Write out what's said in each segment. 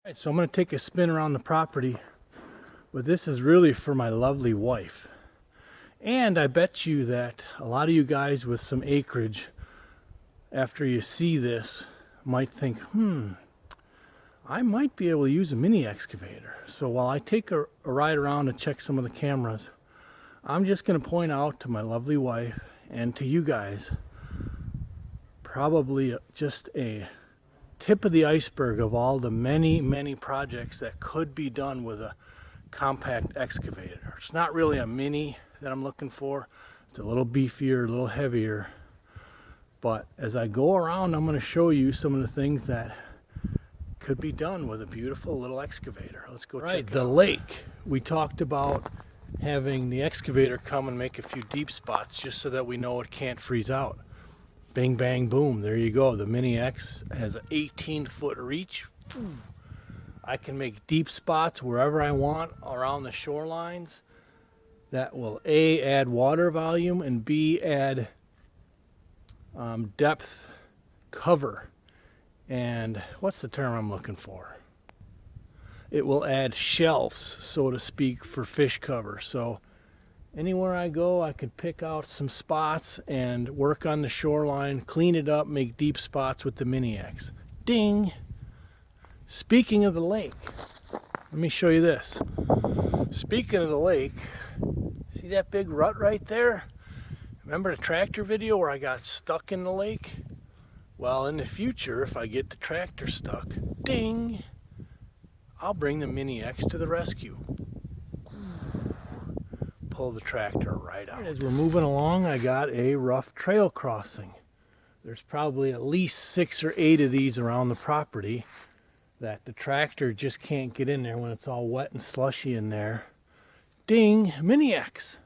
Alright, so I'm going to take a spin around the property, but this is really for my lovely wife. And I bet you that a lot of you guys with some acreage, after you see this, might think, I might be able to use a mini excavator. So while I take a ride around and check some of the cameras, I'm just going to point out to my lovely wife and to you guys, probably just a tip of the iceberg of all the many projects that could be done with a compact excavator. It's not really a mini that I'm looking for. It's a little beefier, a little heavier. But as I go around, I'm going to show you some of the things that could be done with a beautiful little excavator. Let's go check the lake. We talked about having the excavator come and make a few deep spots just so that we know it can't freeze out. Bing, bang, boom. There you go. The Mini X has an 18-foot reach. I can make deep spots wherever I want around the shorelines. That will A, add water volume, and B, add depth cover. And what's the term I'm looking for? It will add shelves, so to speak, for fish cover. So anywhere I go, I can pick out some spots and work on the shoreline, clean it up, make deep spots with the Mini X. Ding! Speaking of the lake, let me show you this. Speaking of the lake, see that big rut right there? Remember the tractor video where I got stuck in the lake? Well, in the future, if I get the tractor stuck, ding, I'll bring the Mini X to the rescue. Pull the tractor right out. As we're moving along, I got a rough trail crossing. There's probably at least 6 or 8 of these around the property that the tractor just can't get in there when it's all wet and slushy in there. Ding, Mini X.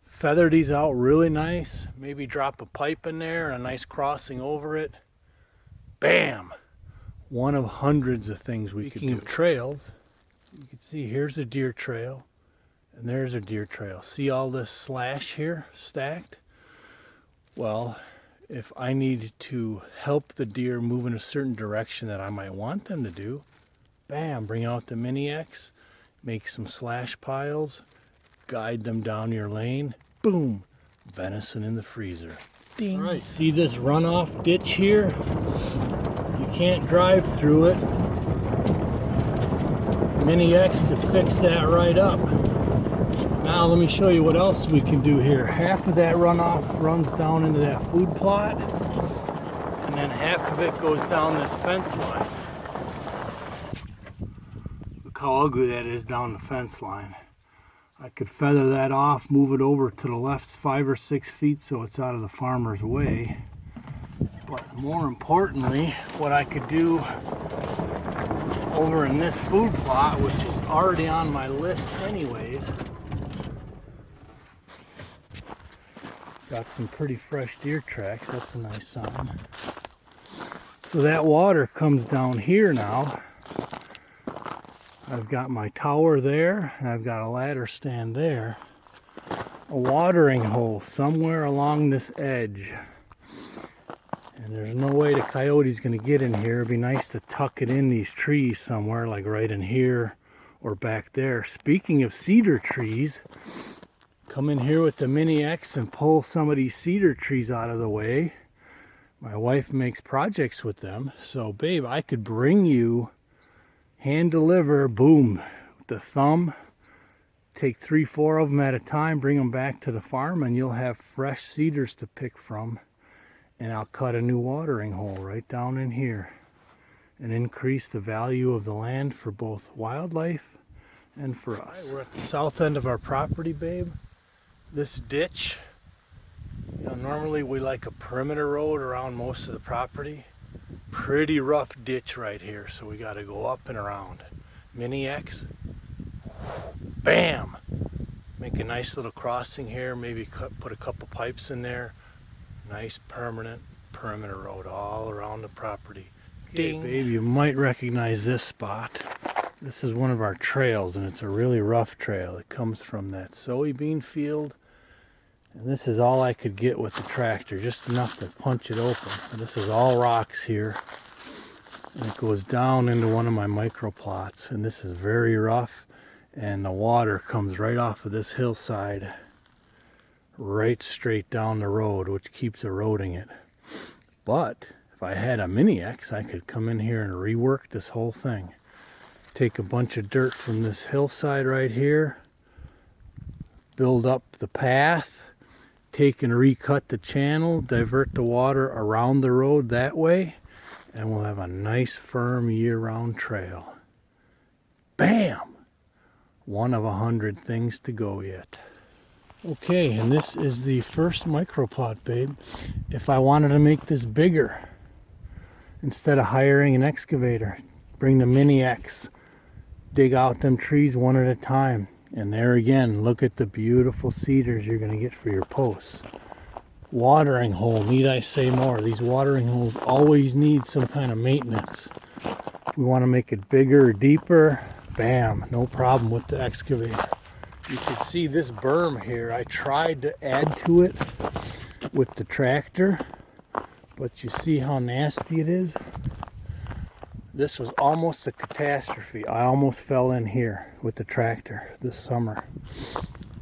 Feather these out really nice. Maybe drop a pipe in there, a nice crossing over it. Bam! One of hundreds of things we could do. Speaking of trails, you can see here's a deer trail. And there's a deer trail. See all this slash here stacked? Well, if I need to help the deer move in a certain direction that I might want them to do, bam, bring out the Mini X, make some slash piles, guide them down your lane, boom, venison in the freezer. Ding. All right, see this runoff ditch here? You can't drive through it. Mini X could fix that right up. Now let me show you what else we can do here. Half of that runoff runs down into that food plot, and then half of it goes down this fence line. Look how ugly that is down the fence line. I could feather that off, move it over to the left 5 or 6 feet so it's out of the farmer's way. But more importantly, what I could do over in this food plot, which is already on my list anyways, got some pretty fresh deer tracks. That's a nice sign. So that water comes down here now. I've got my tower there, and I've got a ladder stand there. A watering hole somewhere along this edge. And there's no way the coyote's going to get in here. It'd be nice to tuck it in these trees somewhere, like right in here or back there. Speaking of cedar trees, come in here with the Mini X and pull some of these cedar trees out of the way. My wife makes projects with them. So, babe, I could bring you, hand deliver, boom, with the thumb. Take 3-4 of them at a time, bring them back to the farm, and you'll have fresh cedars to pick from. And I'll cut a new watering hole right down in here and increase the value of the land for both wildlife and for us. Right, we're at the south end of our property, babe. This ditch, normally we like a perimeter road around most of the property. Pretty rough ditch right here, so we got to go up and around. Mini X, bam! Make a nice little crossing here, maybe put a couple pipes in there. Nice permanent perimeter road all around the property. Ding! Okay, babe, you might recognize this spot. This is one of our trails, and it's a really rough trail. It comes from that soybean field. And this is all I could get with the tractor, just enough to punch it open. And this is all rocks here. And it goes down into one of my micro plots, and this is very rough, and the water comes right off of this hillside right straight down the road, which keeps eroding it. But if I had a mini X, I could come in here and rework this whole thing. Take a bunch of dirt from this hillside right here, build up the path, take and recut the channel, divert the water around the road that way, and we'll have a nice firm year-round trail. Bam! One of 100 things to go yet. Okay, and this is the first microplot, babe. If I wanted to make this bigger, instead of hiring an excavator, bring the mini X, dig out them trees one at a time. And there again, look at the beautiful cedars you're going to get for your posts. Watering hole, need I say more? These watering holes always need some kind of maintenance. If we want to make it bigger or deeper, bam, no problem with the excavator. You can see this berm here. I tried to add to it with the tractor, but you see how nasty it is? This was almost a catastrophe. I almost fell in here with the tractor this summer.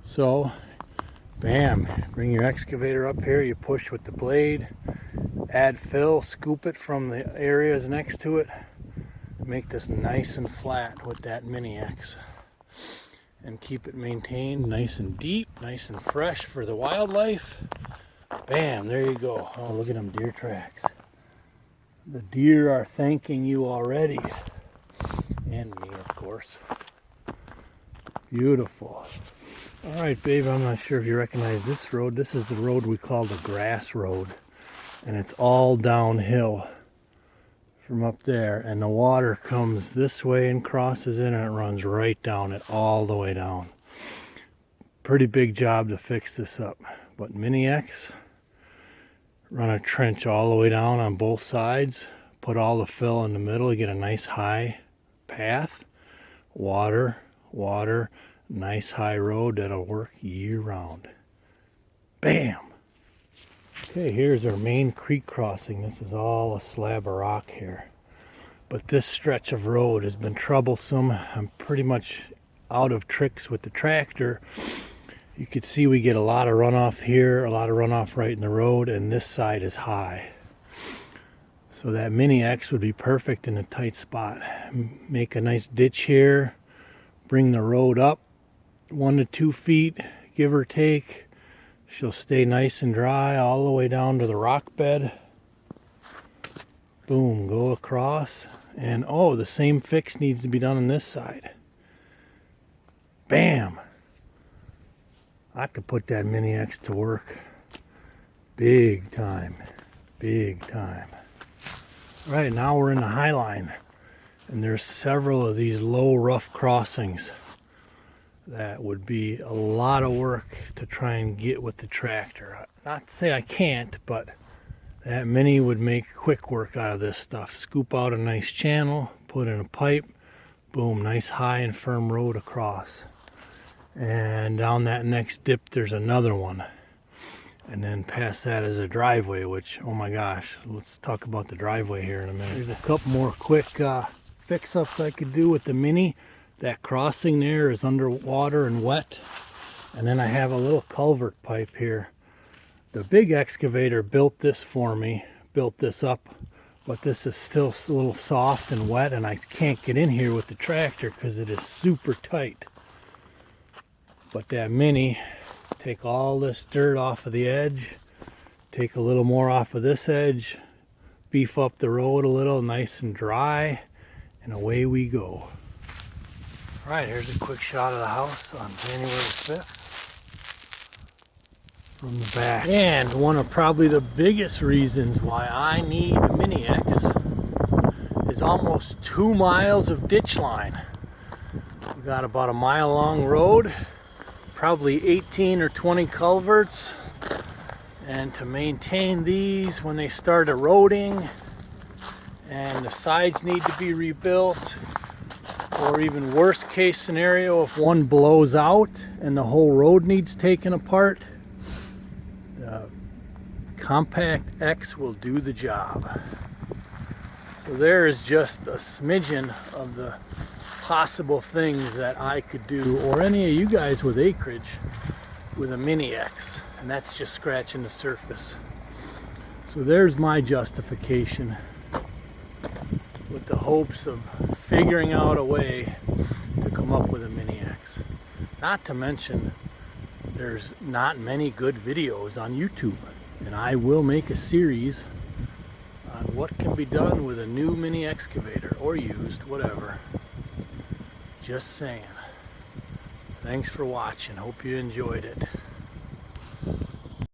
So, bam, bring your excavator up here, you push with the blade, add fill, scoop it from the areas next to it, make this nice and flat with that mini X. And keep it maintained nice and deep, nice and fresh for the wildlife. Bam, there you go. Oh, look at them deer tracks. The deer are thanking you already. And me, of course. Beautiful. All right, babe, I'm not sure if you recognize this road. This is the road we call the grass road. And it's all downhill from up there. And the water comes this way and crosses in, and it runs right down it all the way down. Pretty big job to fix this up. But mini X, run a trench all the way down on both sides, put all the fill in the middle, you get a nice high path, water, water, nice high road that'll work year round. Bam! Okay, here's our main creek crossing. This is all a slab of rock here. But this stretch of road has been troublesome. I'm pretty much out of tricks with the tractor. You can see we get a lot of runoff here, a lot of runoff right in the road, and this side is high. So that mini X would be perfect in a tight spot. Make a nice ditch here, bring the road up 1 to 2 feet, give or take. She'll stay nice and dry all the way down to the rock bed. Boom, go across. And oh, the same fix needs to be done on this side. Bam! I could put that mini X to work. Big time. Big time. All right, now we're in the Highline. And there's several of these low, rough crossings that would be a lot of work to try and get with the tractor. Not to say I can't, but that mini would make quick work out of this stuff. Scoop out a nice channel, put in a pipe, boom, nice high and firm road across. And down that next dip there's another one. And then past that is a driveway, which, oh my gosh, let's talk about the driveway here in a minute. There's a couple more quick fix-ups I could do with the mini. That crossing there is underwater and wet. And then I have a little culvert pipe here. The big excavator built this for me, built this up, but this is still a little soft and wet, and I can't get in here with the tractor because it is super tight. But that mini, take all this dirt off of the edge, take a little more off of this edge, beef up the road a little, nice and dry, and away we go. All right, here's a quick shot of the house on January 5th from the back. And one of probably the biggest reasons why I need a mini X is almost 2 miles of ditch line. We got about a mile long road, probably 18 or 20 culverts, and to maintain these when they start eroding and the sides need to be rebuilt, or even worst case scenario, if one blows out and the whole road needs taken apart, the Compact X will do the job. So there is just a smidgen of the possible things that I could do, or any of you guys with acreage, with a mini X, and that's just scratching the surface. So there's my justification, with the hopes of figuring out a way to come up with a mini X. Not to mention, there's not many good videos on YouTube, and I will make a series on what can be done with a new mini excavator, or used, whatever. Just saying. Thanks for watching. Hope you enjoyed it.